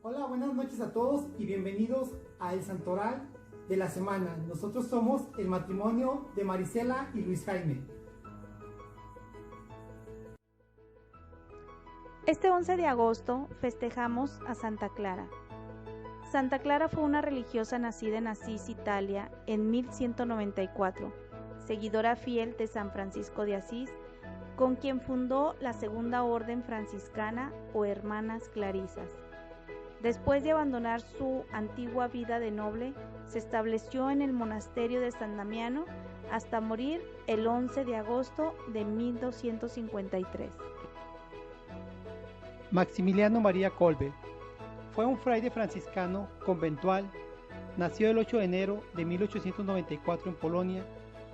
Hola, buenas noches a todos y bienvenidos a El Santoral de la semana. Nosotros somos el matrimonio de Marisela y Luis Jaime. Este 11 de agosto festejamos a Santa Clara. Santa Clara fue una religiosa nacida en Asís, Italia, en 1194, seguidora fiel de San Francisco de Asís, con quien fundó la Segunda Orden Franciscana o Hermanas Clarisas. Después de abandonar su antigua vida de noble, se estableció en el monasterio de San Damiano hasta morir el 11 de agosto de 1253. Maximiliano María Kolbe fue un fraile franciscano conventual. Nació el 8 de enero de 1894 en Polonia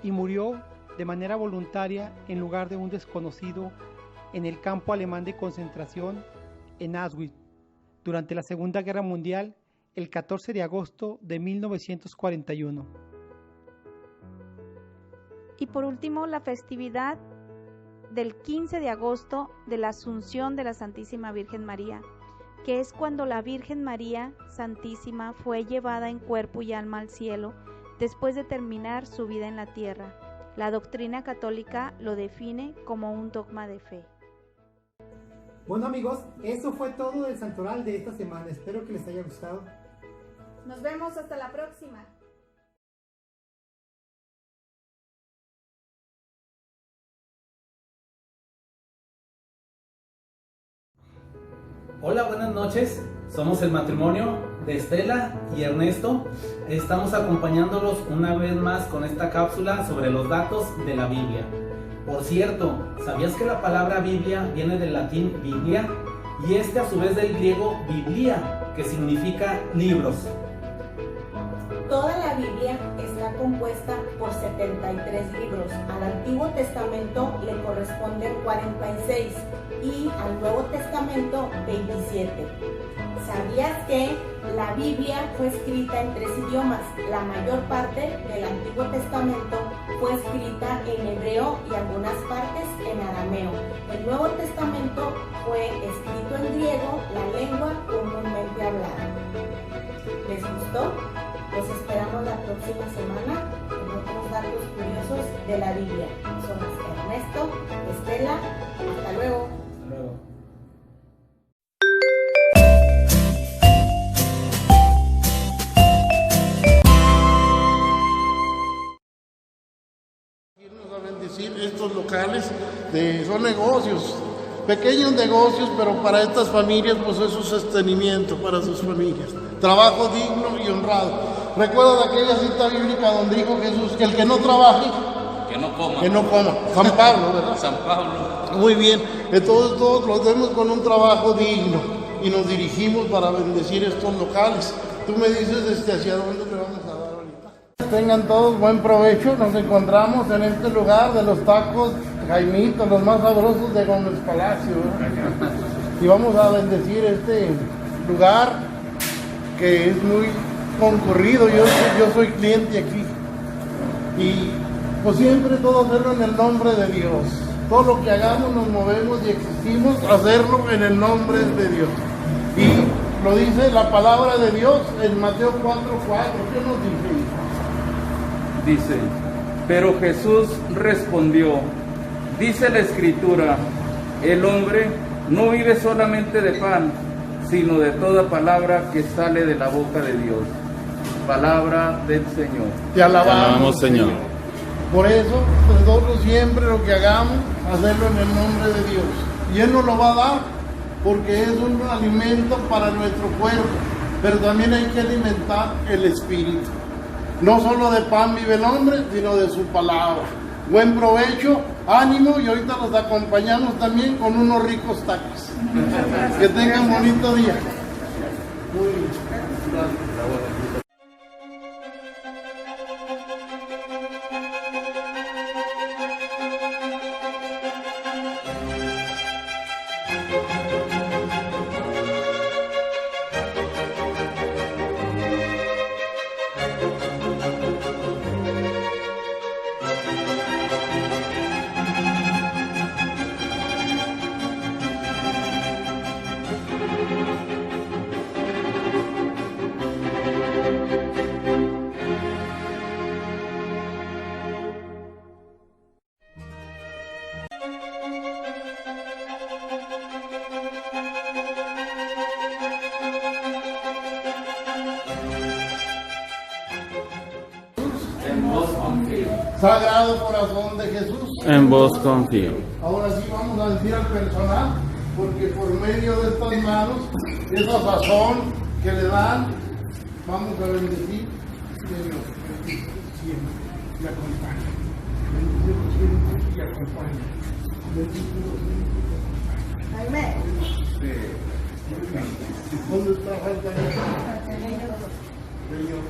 y murió de manera voluntaria en lugar de un desconocido en el campo alemán de concentración en Auschwitz durante la Segunda Guerra Mundial el 14 de agosto de 1941. Y por último, la festividad del 15 de agosto de la Asunción de la Santísima Virgen María, que es cuando la Virgen María Santísima fue llevada en cuerpo y alma al cielo después de terminar su vida en la tierra. La doctrina católica lo define como un dogma de fe. Bueno amigos, eso fue todo del Santoral de esta semana. Espero que les haya gustado. Nos vemos hasta la próxima. Hola, buenas noches. Somos el matrimonio de Estela y Ernesto. Estamos acompañándolos una vez más con esta cápsula sobre los datos de la Biblia. Por cierto, ¿sabías que la palabra Biblia viene del latín Biblia? Y a su vez del griego Biblia, que significa libros. Toda la Biblia está compuesta por 73 libros. Al Antiguo Testamento le corresponden 46 y al Nuevo Testamento 27. ¿Sabías que la Biblia fue escrita en 3 idiomas? La mayor parte del Antiguo Testamento fue escrita en hebreo y algunas partes en arameo. El Nuevo Testamento fue escrito en griego, la lengua comúnmente hablada. ¿Les gustó? Los esperamos la próxima semana con otros datos curiosos de la Biblia. Somos Ernesto, Estela, hasta luego. Hasta luego. Irnos a bendecir estos locales, son negocios, pequeños negocios, pero para estas familias pues es su sostenimiento para sus familias. Trabajo digno y honrado. ¿Recuerdan aquella cita bíblica donde dijo Jesús que el que no trabaje, que no coma? que no coma? San Pablo, ¿verdad? San Pablo. Muy bien, entonces todos los vemos con un trabajo digno y nos dirigimos para bendecir estos locales. Tú me dices hacia dónde le vamos a dar ahorita. Tengan todos buen provecho. Nos encontramos en este lugar de los tacos Jaimito, los más sabrosos de Gómez Palacio, ¿verdad? Y vamos a bendecir este lugar que es muy concurrido. Yo soy cliente aquí y pues siempre todo hacerlo en el nombre de Dios. Todo lo que hagamos, nos movemos y existimos, hacerlo en el nombre de Dios. Y lo dice la palabra de Dios en Mateo 4:4. ¿Qué nos dice? Dice, pero Jesús respondió, dice la Escritura, el hombre no vive solamente de pan, sino de toda palabra que sale de la boca de Dios. Palabra del Señor. Te alabamos, Señor. Por eso, nosotros siempre lo que hagamos, hacerlo en el nombre de Dios. Y Él nos lo va a dar, porque es un alimento para nuestro cuerpo. Pero también hay que alimentar el espíritu. No solo de pan vive el hombre, sino de su palabra. Buen provecho, ánimo, y ahorita nos acompañamos también con unos ricos tacos. Que tengan bonito día. Muy bien. Sagrado Corazón de Jesús, en vos confío. Ahora sí vamos a decir al personal, porque por medio de estas manos, esa sazón que le dan, vamos a bendecir que Dios siempre y acompañe. Bendito siempre y acompañe. Bendito siempre y acompañe. Amén. ¿Dónde está falta Señor,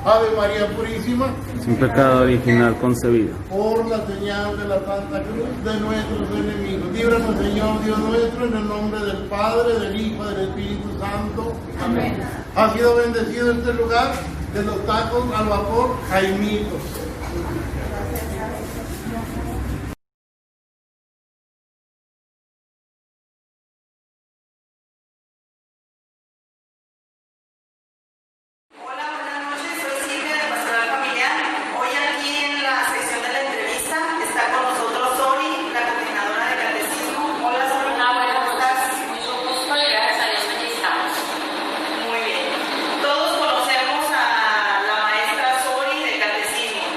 Ave María Purísima, Sin pecado original concebido. por la señal de la Santa Cruz de nuestros enemigos. Líbranos, Señor Dios nuestro, en el nombre del Padre, del Hijo y del Espíritu Santo. Amén. Ha sido bendecido este lugar de los tacos al vapor Jaimitos. Muy bien. Todos conocemos a la maestra Sori de Catecismo.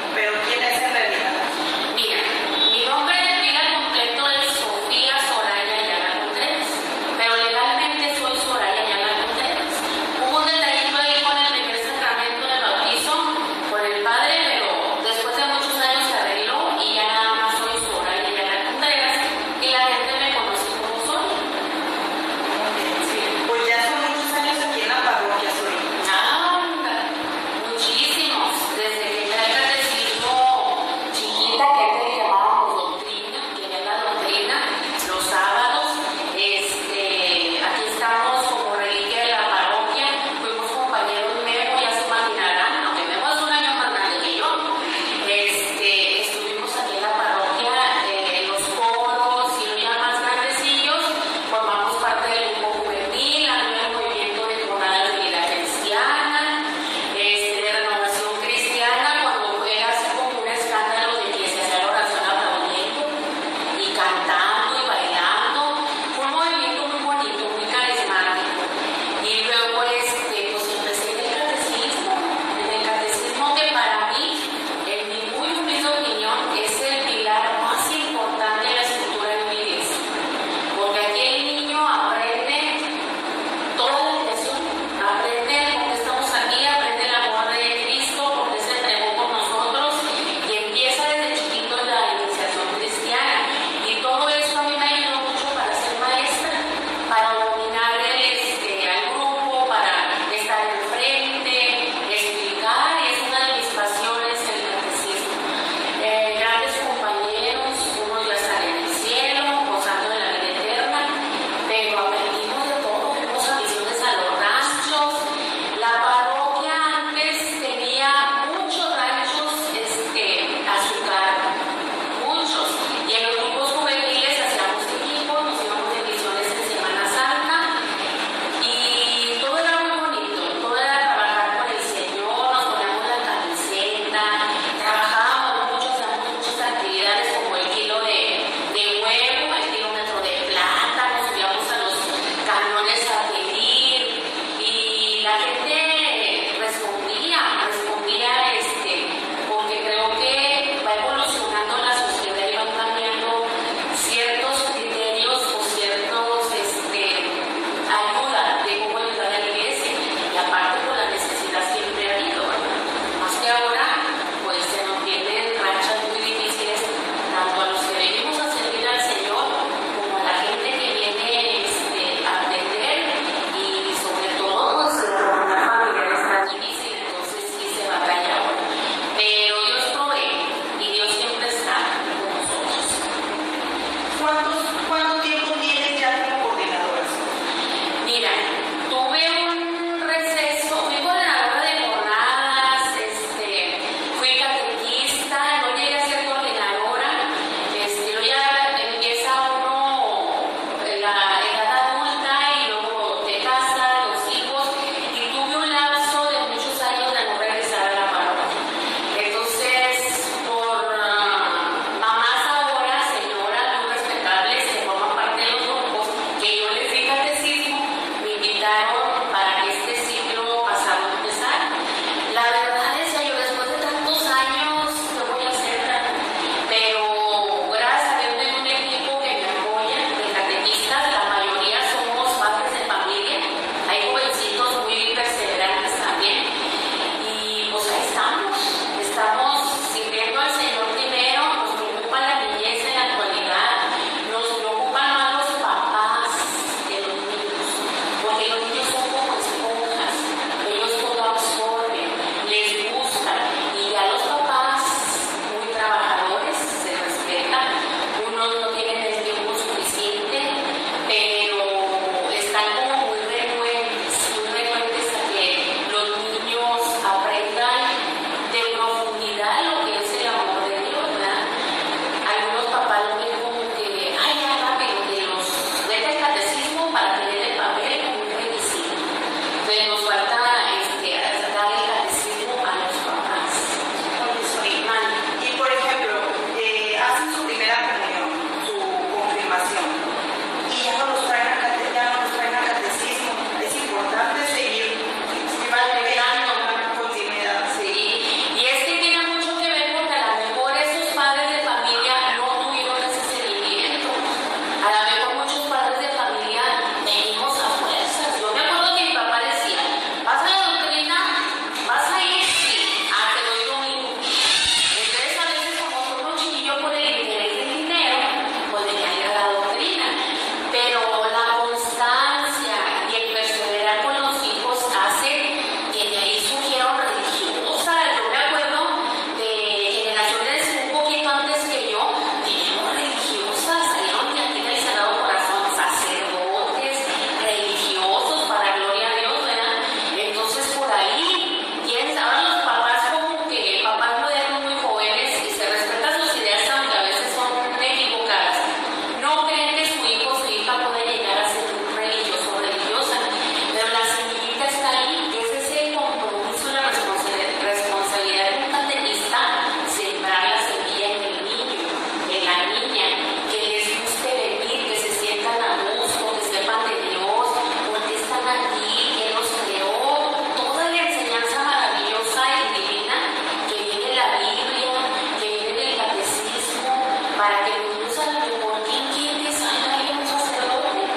para que los niños a lo mejor quien quiere salga un sacerdote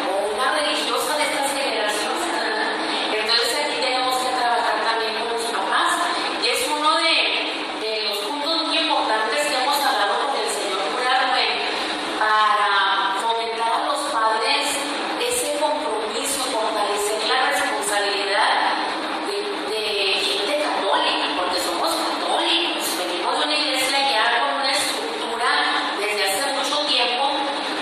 o una religiosa de estas generaciones, ¿verdad? Entonces aquí tenemos que trabajar también con los papás, y es uno de los puntos muy importantes que hemos hablado con el señor cura Rubén, para fomentar a los padres ese compromiso, fortalecer la responsabilidad de gente católica, porque somos católicos, venimos de una iglesia ya con una estructura desde hace mucho tiempo,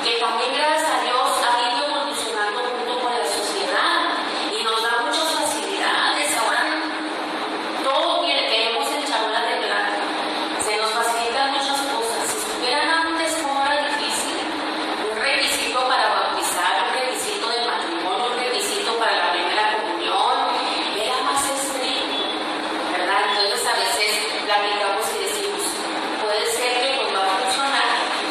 que también gracias a Dios ha ido evolucionando junto con la sociedad y nos da muchas facilidades. Ahora todo queremos en charolas de plata, se nos facilitan muchas cosas. Si supieran antes cómo era difícil, un requisito para bautizar, un requisito de matrimonio, un requisito para la primera comunión, era más estricto, ¿verdad? Entonces a veces platicamos y decimos, puede ser que nos va a funcionar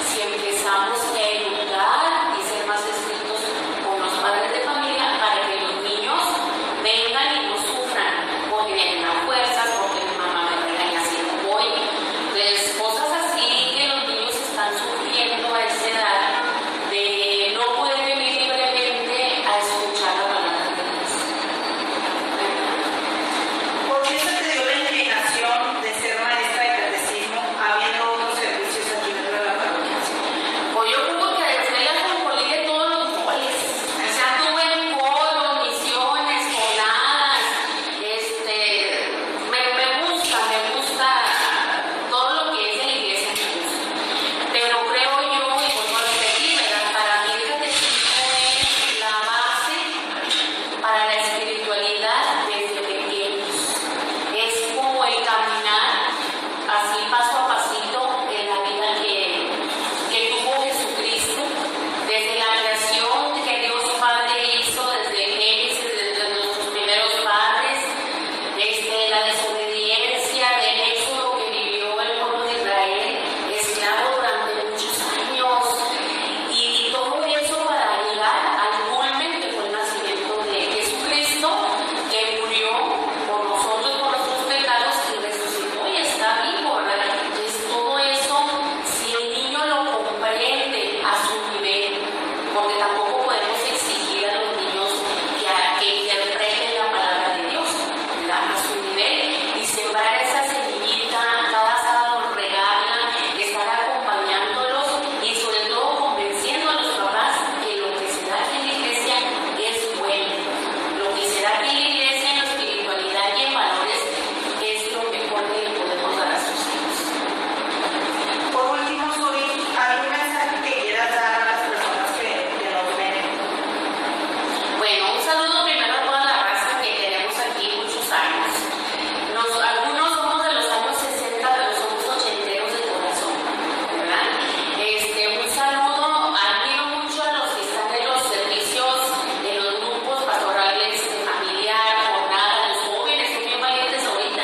si empezamos a educar y ser más estrictos con los padres de familia, para que los niños vengan y no sufran porque vienen a fuerzas, porque mi mamá me regaña si no voy. Entonces cosas así que los niños están sufriendo a esa edad, de no poder venir libremente a escuchar la palabra de Dios. ¿Por qué se te dio la inclinación de ser maestra de catecismo habiendo otros servicios aquí dentro de la parroquia? Pues yo creo que desde la concurrí de todos los goles. O sea, tuve coros, misiones, coladas. Me gusta todo lo que es de la iglesia, me gusta. Pero creo yo, y vuelvo a repetir, ¿verdad? Para mí el catecismo es la base para la espiritualidad desde pequeños. Es como el caminar así paso a pasito en la vida que tuvo Jesucristo, desde la creación que Dios Padre hizo, desde Génesis, desde nuestros primeros padres, la desobediencia del éxodo que vivió el pueblo de Israel, esclavo durante muchos años, y todo eso para llegar al culmen que fue el nacimiento de Jesucristo, que murió por nosotros, por nuestros pecados, y resucitó y está vivo, ¿verdad? Entonces todo eso, si el niño lo comprende a su nivel, porque tampoco podemos exigir a los niños que interpreten la palabra de Dios, ¿verdad? A su nivel, y sembrar esa semillita, cada sábado regarla, estar acompañándolos y sobre todo convenciendo a los papás que lo que se da aquí en la iglesia es bueno, lo que se da aquí en la iglesia en la espiritualidad y en valores es lo mejor que le podemos dar a sus hijos. Por último, Suri, ¿algún mensaje que quieras dar a las personas que nos ven? Bueno, un saludo primero a toda la raza que tenemos aquí muchos años. Algunos somos de los años 60, pero somos ochenteros de corazón, ¿verdad? Un saludo, admiro mucho a los que están en los servicios, en los grupos pastorales familiar, jornada, los jóvenes, son bien valientes ahorita,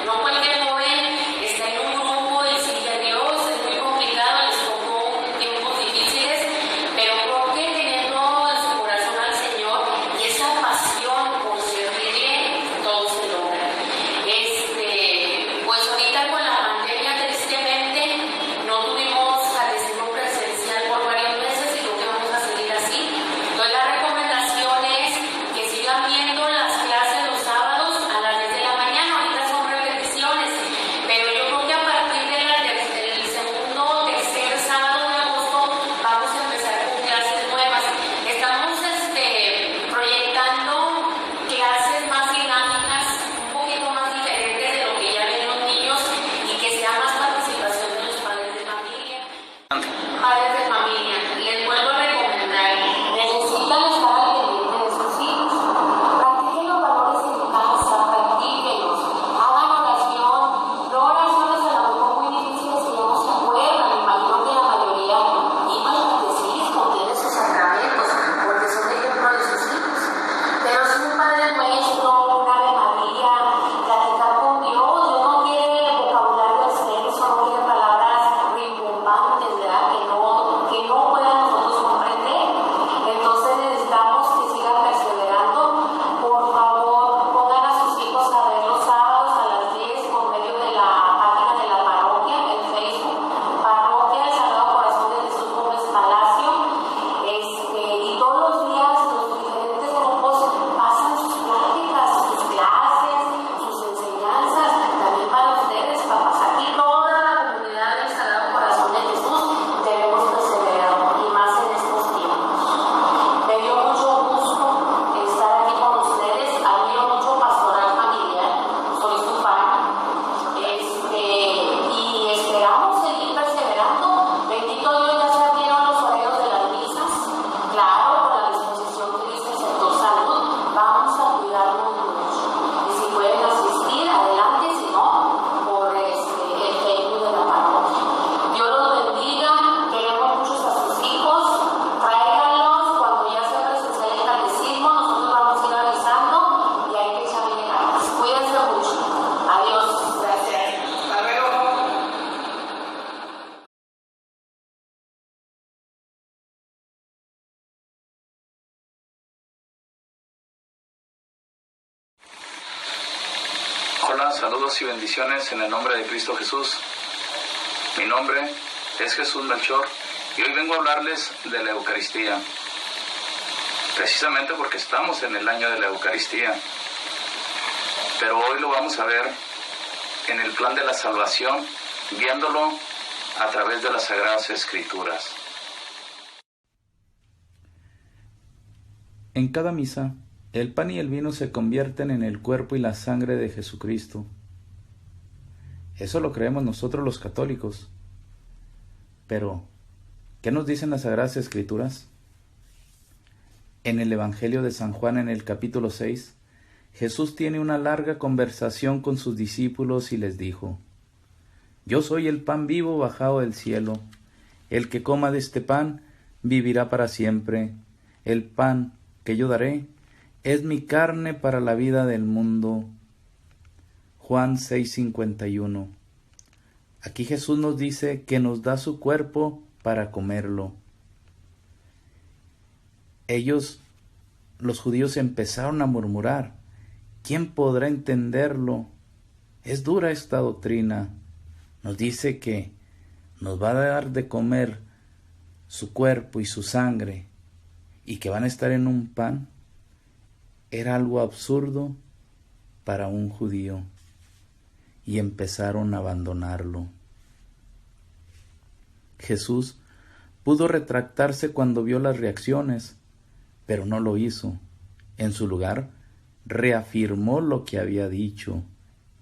no cualquier joven está en un grupo y sigue a Dios, es muy complicado, les tocó tiempos difíciles, pero creo que teniendo en su corazón al Señor y esa pasión por servirle, todo se logra. Pues ahorita con la pandemia, tristemente, no tuvimos catecismo presencial por varios meses y creo que vamos a seguir así. Entonces la recomendación es que sigan viendo las clases los sábados a las 10 de la mañana. Ahorita son repeticiones, pero yo creo que a partir del segundo o tercer sábado de agosto vamos a empezar con clases nuevas. Estamos proyectando clases más dinámicas, un poquito más diferentes de lo que ya ven los niños, y que sea más participación de los padres de familia. Padres de familia, les vuelvo a recomendar, necesitan estar al pendiente de sus hijos. Practiquen los valores en casa, practíquenlos, hagan oración, no oraciones a lo mejor muy difíciles que ya no se acuerdan. Me imagino que la mayoría iba al catecismo, tiene sus sacramentos, porque son ejemplo de sus hijos. Pero si un Padre Nuestro, una Ave María, platicar con Dios no quiere vocabulario extenso, no quiere palabras rimbombantes, ¿verdad? Que no Hola, saludos y bendiciones en el nombre de Cristo Jesús. Mi nombre es Jesús Melchor y hoy vengo a hablarles de la Eucaristía. Precisamente porque estamos en el año de la Eucaristía. Pero hoy lo vamos a ver en el plan de la salvación, viéndolo a través de las Sagradas Escrituras. En cada misa, el pan y el vino se convierten en el cuerpo y la sangre de Jesucristo. Eso lo creemos nosotros los católicos. Pero, ¿qué nos dicen las Sagradas Escrituras? En el Evangelio de San Juan, en el capítulo 6, Jesús tiene una larga conversación con sus discípulos y les dijo: Yo soy el pan vivo bajado del cielo. El que coma de este pan vivirá para siempre. El pan que yo daré es mi carne para la vida del mundo. Juan 6:51. Aquí Jesús nos dice que nos da su cuerpo para comerlo. Ellos, los judíos, empezaron a murmurar: ¿quién podrá entenderlo? Es dura esta doctrina. Nos dice que nos va a dar de comer su cuerpo y su sangre y que van a estar en un pan. Era algo absurdo para un judío y empezaron a abandonarlo. Jesús pudo retractarse cuando vio las reacciones, pero no lo hizo. En su lugar, reafirmó lo que había dicho.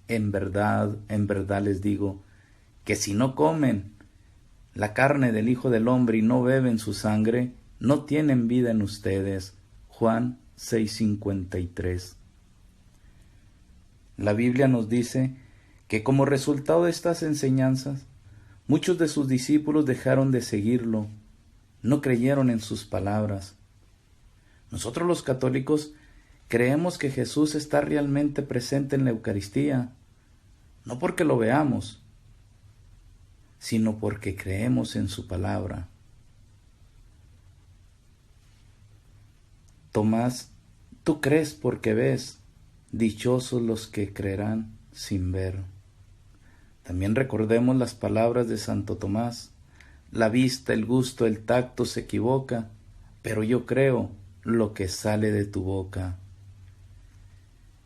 En verdad les digo, que si no comen la carne del Hijo del Hombre y no beben su sangre, no tienen vida en ustedes. Juan 6:53. La Biblia nos dice que como resultado de estas enseñanzas, muchos de sus discípulos dejaron de seguirlo, no creyeron en sus palabras. Nosotros los católicos creemos que Jesús está realmente presente en la Eucaristía, no porque lo veamos, sino porque creemos en su palabra. Tomás, tú crees porque ves, dichosos los que creerán sin ver. También recordemos las palabras de Santo Tomás: la vista, el gusto, el tacto se equivoca, pero yo creo lo que sale de tu boca.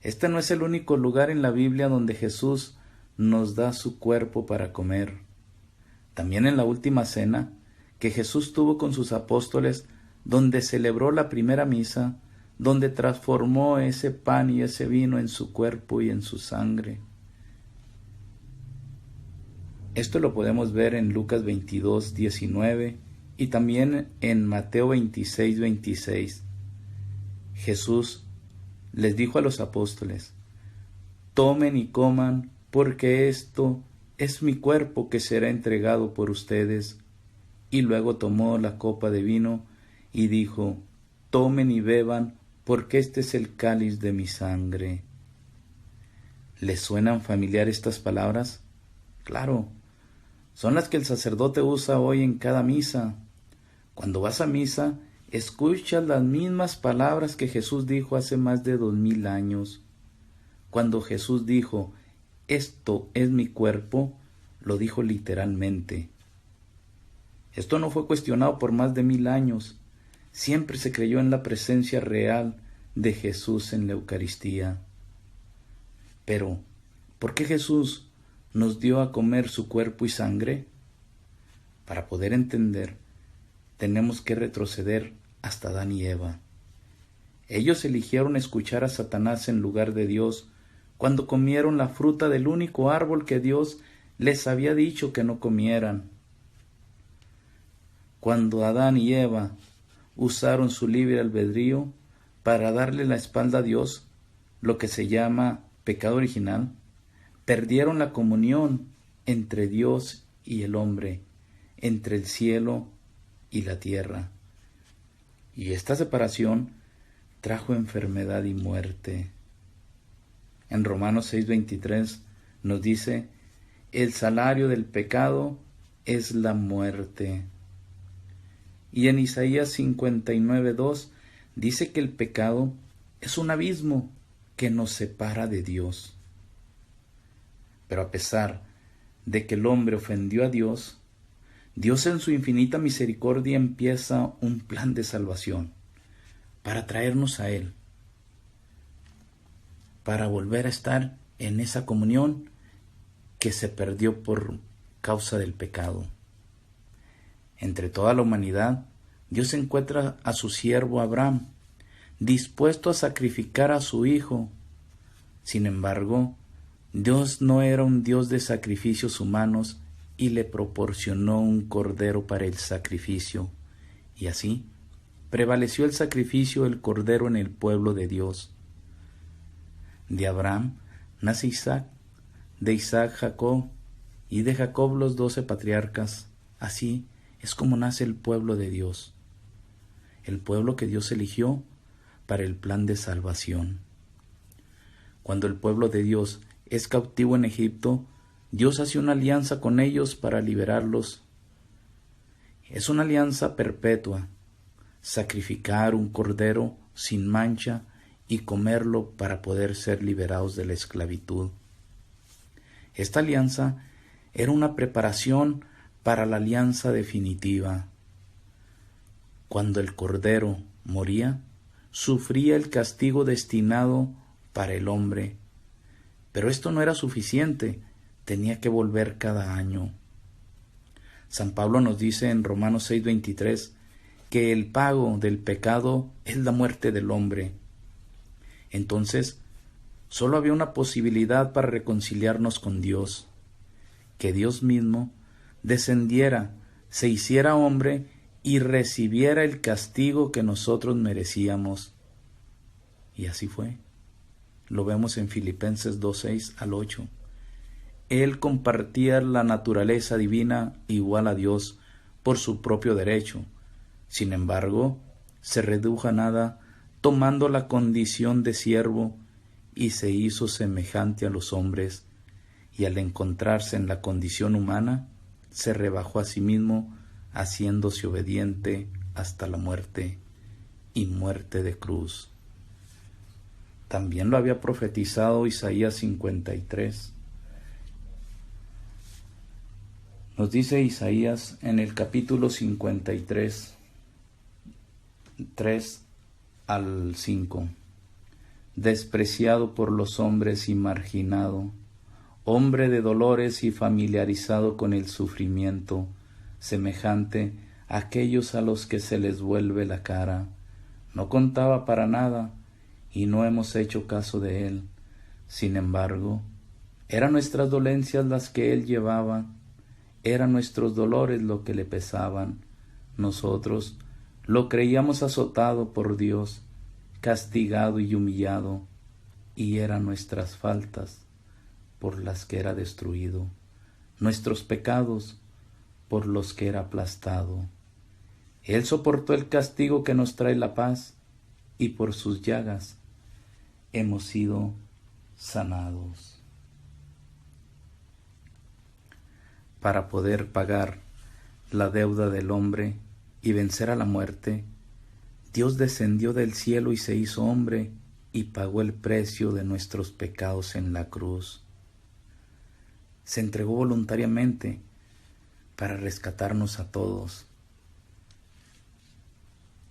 Este no es el único lugar en la Biblia donde Jesús nos da su cuerpo para comer. También en la última cena que Jesús tuvo con sus apóstoles, donde celebró la primera misa, donde transformó ese pan y ese vino en su cuerpo y en su sangre. Esto lo podemos ver en Lucas 22:19 y también en Mateo 26:26. Jesús les dijo a los apóstoles: tomen y coman, porque esto es mi cuerpo que será entregado por ustedes. Y luego tomó la copa de vino y dijo: tomen y beban, porque este es el cáliz de mi sangre. ¿Les suenan familiar estas palabras? Claro, son las que el sacerdote usa hoy en cada misa. Cuando vas a misa, escuchas las mismas palabras que Jesús dijo hace más de 2000 años. Cuando Jesús dijo: esto es mi cuerpo, lo dijo literalmente. Esto no fue cuestionado por más de 1000 años. Siempre se creyó en la presencia real de Jesús en la Eucaristía. Pero, ¿por qué Jesús nos dio a comer su cuerpo y sangre? Para poder entender, tenemos que retroceder hasta Adán y Eva. Ellos eligieron escuchar a Satanás en lugar de Dios cuando comieron la fruta del único árbol que Dios les había dicho que no comieran. Cuando Adán y Eva usaron su libre albedrío para darle la espalda a Dios, lo que se llama pecado original, perdieron la comunión entre Dios y el hombre, entre el cielo y la tierra. Y esta separación trajo enfermedad y muerte. En Romanos 6:23 nos dice: el salario del pecado es la muerte. Y en Isaías 59:2 dice que el pecado es un abismo que nos separa de Dios. Pero a pesar de que el hombre ofendió a Dios, Dios en su infinita misericordia empieza un plan de salvación para traernos a Él, para volver a estar en esa comunión que se perdió por causa del pecado. Entre toda la humanidad, Dios encuentra a su siervo Abraham, dispuesto a sacrificar a su hijo. Sin embargo, Dios no era un Dios de sacrificios humanos y le proporcionó un cordero para el sacrificio. Y así prevaleció el sacrificio del cordero en el pueblo de Dios. De Abraham nace Isaac, de Isaac Jacob, y de Jacob los 12 patriarcas. Así es como nace el pueblo de Dios, el pueblo que Dios eligió para el plan de salvación. Cuando el pueblo de Dios es cautivo en Egipto, Dios hace una alianza con ellos para liberarlos. Es una alianza perpetua, sacrificar un cordero sin mancha y comerlo para poder ser liberados de la esclavitud. Esta alianza era una preparación para la alianza definitiva. Cuando el cordero moría, sufría el castigo destinado para el hombre. Pero esto no era suficiente, tenía que volver cada año. San Pablo nos dice en Romanos 6:23 que el pago del pecado es la muerte del hombre. Entonces, solo había una posibilidad para reconciliarnos con Dios, que Dios mismo descendiera, se hiciera hombre y recibiera el castigo que nosotros merecíamos. Y así fue. Lo vemos en Filipenses 2:6 al 8. Él compartía la naturaleza divina igual a Dios por su propio derecho. Sin embargo, se redujo a nada, tomando la condición de siervo, y se hizo semejante a los hombres, y al encontrarse en la condición humana, se rebajó a sí mismo, haciéndose obediente hasta la muerte, y muerte de cruz. También lo había profetizado Isaías 53. Nos dice Isaías en el capítulo 53, 3 al 5. Despreciado por los hombres y marginado, hombre de dolores y familiarizado con el sufrimiento, semejante a aquellos a los que se les vuelve la cara. No contaba para nada y no hemos hecho caso de él. Sin embargo, eran nuestras dolencias las que él llevaba, eran nuestros dolores lo que le pesaban. Nosotros lo creíamos azotado por Dios, castigado y humillado, y eran nuestras faltas por las que era destruido, nuestros pecados por los que era aplastado. Él soportó el castigo que nos trae la paz, y por sus llagas hemos sido sanados. Para poder pagar la deuda del hombre y vencer a la muerte, Dios descendió del cielo y se hizo hombre y pagó el precio de nuestros pecados en la cruz. Se entregó voluntariamente para rescatarnos a todos.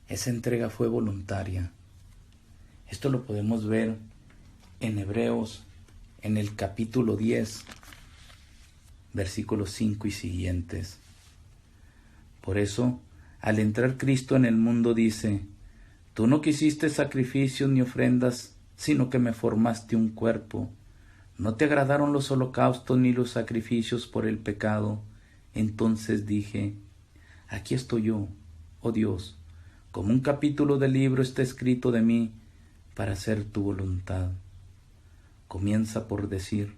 Esa entrega fue voluntaria. Esto lo podemos ver en Hebreos, en el capítulo 10, versículos 5 y siguientes. Por eso, al entrar Cristo en el mundo dice: tú no quisiste sacrificios ni ofrendas, sino que me formaste un cuerpo. No te agradaron los holocaustos ni los sacrificios por el pecado. Entonces dije: aquí estoy yo, oh Dios, como un capítulo del libro está escrito de mí, para hacer tu voluntad. Comienza por decir: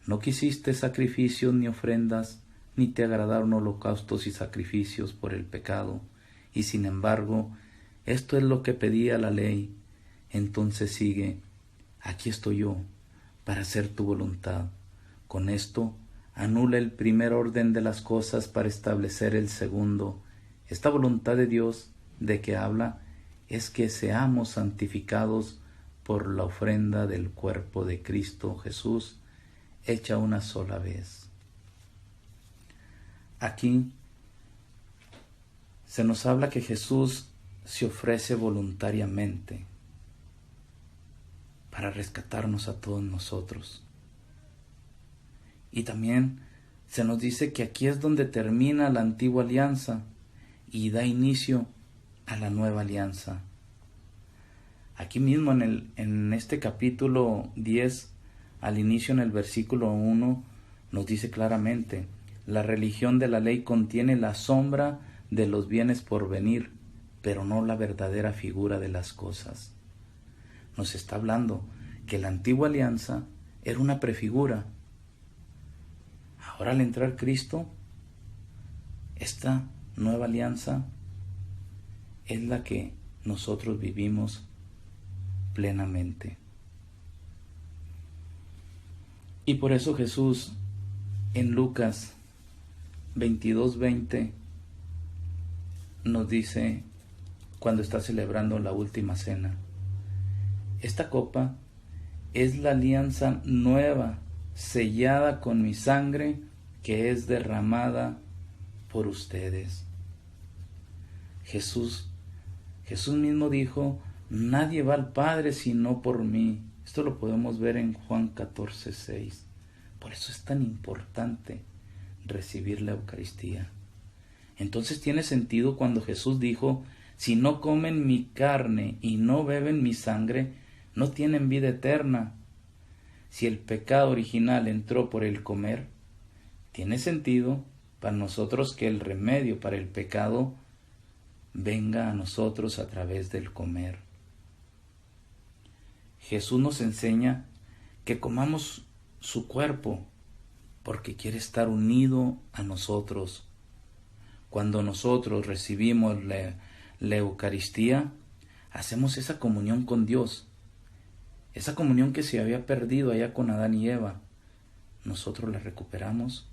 no quisiste sacrificios ni ofrendas, ni te agradaron holocaustos y sacrificios por el pecado, y sin embargo, esto es lo que pedía la ley. Entonces sigue: aquí estoy yo, para hacer tu voluntad. Con esto, anula el primer orden de las cosas para establecer el segundo. Esta voluntad de Dios, de que habla, es que seamos santificados por la ofrenda del cuerpo de Cristo Jesús, hecha una sola vez. Aquí se nos habla que Jesús se ofrece voluntariamente para rescatarnos a todos nosotros. Y también se nos dice que aquí es donde termina la antigua alianza y da inicio a la nueva alianza. Aquí mismo en este capítulo 10, al inicio en el versículo 1, nos dice claramente: la religión de la ley contiene la sombra de los bienes por venir, pero no la verdadera figura de las cosas. Nos está hablando que la antigua alianza era una prefigura. Ahora al entrar Cristo, esta nueva alianza es la que nosotros vivimos plenamente. Y por eso Jesús en Lucas 22:20 nos dice, cuando está celebrando la última cena: esta copa es la alianza nueva, sellada con mi sangre, que es derramada por ustedes. Jesús mismo dijo: nadie va al Padre sino por mí. Esto lo podemos ver en Juan 14:6. Por eso es tan importante recibir la Eucaristía. Entonces tiene sentido cuando Jesús dijo: si no comen mi carne y no beben mi sangre, no tienen vida eterna. Si el pecado original entró por el comer, tiene sentido para nosotros que el remedio para el pecado venga a nosotros a través del comer. Jesús nos enseña que comamos su cuerpo porque quiere estar unido a nosotros. Cuando nosotros recibimos la Eucaristía, hacemos esa comunión con Dios, esa comunión que se había perdido allá con Adán y Eva. Nosotros la recuperamos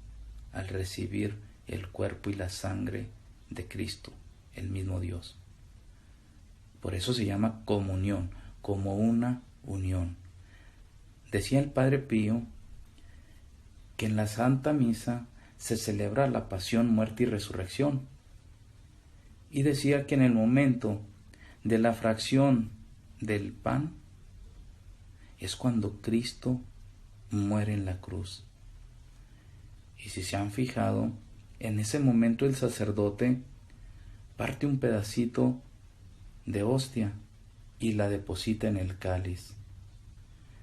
al recibir el cuerpo y la sangre de Cristo, el mismo Dios. Por eso se llama comunión, como una unión. Decía el Padre Pío que en la Santa Misa se celebra la pasión, muerte y resurrección. Y decía que en el momento de la fracción del pan es cuando Cristo muere en la cruz. Y si se han fijado, en ese momento el sacerdote parte un pedacito de hostia y la deposita en el cáliz.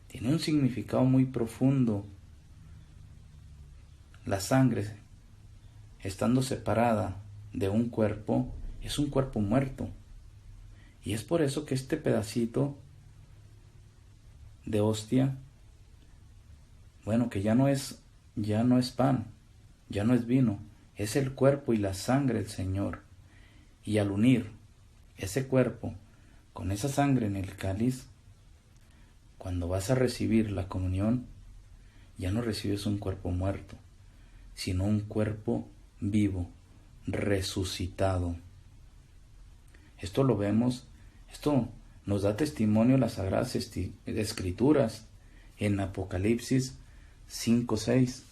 Tiene un significado muy profundo. La sangre, estando separada de un cuerpo, es un cuerpo muerto. Y es por eso que este pedacito de hostia, bueno, que ya no es pan, ya no es vino, es el cuerpo y la sangre del Señor. Y al unir ese cuerpo con esa sangre en el cáliz, cuando vas a recibir la comunión, ya no recibes un cuerpo muerto, sino un cuerpo vivo, resucitado. Esto lo vemos, esto nos da testimonio las Sagradas Escrituras en Apocalipsis 5:6.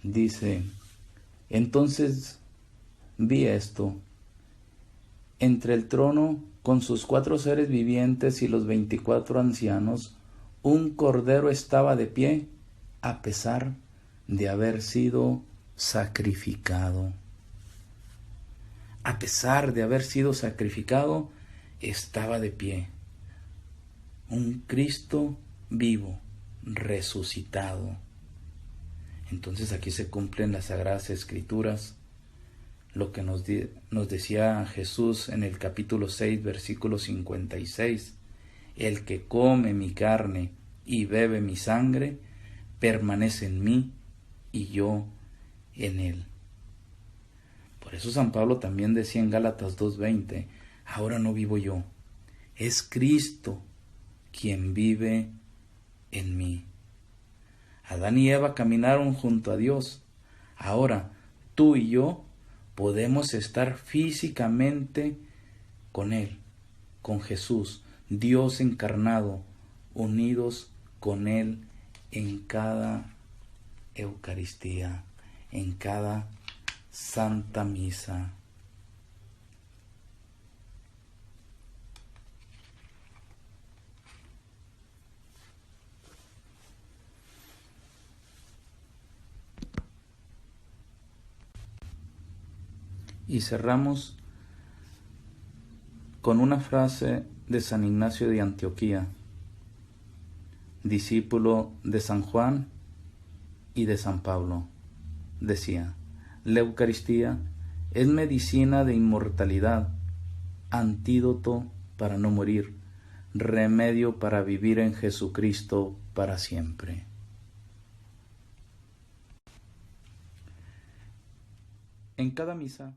Dice: entonces vi esto, entre el trono con sus 4 seres vivientes y los 24 ancianos, un cordero estaba de pie, a pesar de haber sido sacrificado. A pesar de haber sido sacrificado, estaba de pie. Un Cristo vivo, resucitado. Entonces aquí se cumplen las Sagradas Escrituras, lo que nos decía Jesús en el capítulo 6, versículo 56. El que come mi carne y bebe mi sangre, permanece en mí y yo en él. Por eso San Pablo también decía en Gálatas 2:20, ahora no vivo yo, es Cristo quien vive en mí. Adán y Eva caminaron junto a Dios. Ahora tú y yo podemos estar físicamente con Él, con Jesús, Dios encarnado, unidos con Él en cada Eucaristía, en cada Santa Misa. Y cerramos con una frase de San Ignacio de Antioquía, discípulo de San Juan y de San Pablo. Decía: la Eucaristía es medicina de inmortalidad, antídoto para no morir, remedio para vivir en Jesucristo para siempre. En cada misa,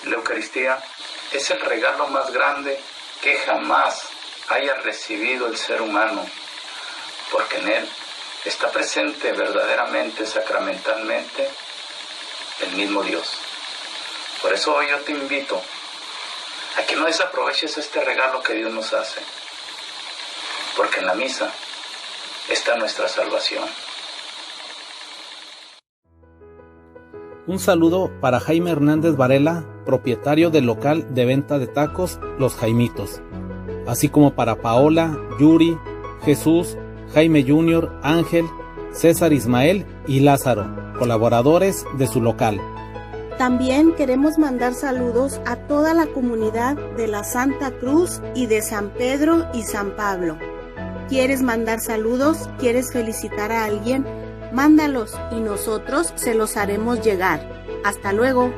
la Eucaristía es el regalo más grande que jamás haya recibido el ser humano, porque en él está presente verdaderamente, sacramentalmente, el mismo Dios. Por eso hoy yo te invito a que no desaproveches este regalo que Dios nos hace, porque en la misa está nuestra salvación. Un saludo para Jaime Hernández Varela, propietario del local de venta de tacos Los Jaimitos, así como para Paola, Yuri, Jesús, Jaime Jr., Ángel, César Ismael y Lázaro, colaboradores de su local. También queremos mandar saludos a toda la comunidad de la Santa Cruz y de San Pedro y San Pablo. ¿Quieres mandar saludos? ¿Quieres felicitar a alguien? Mándalos y nosotros se los haremos llegar. Hasta luego.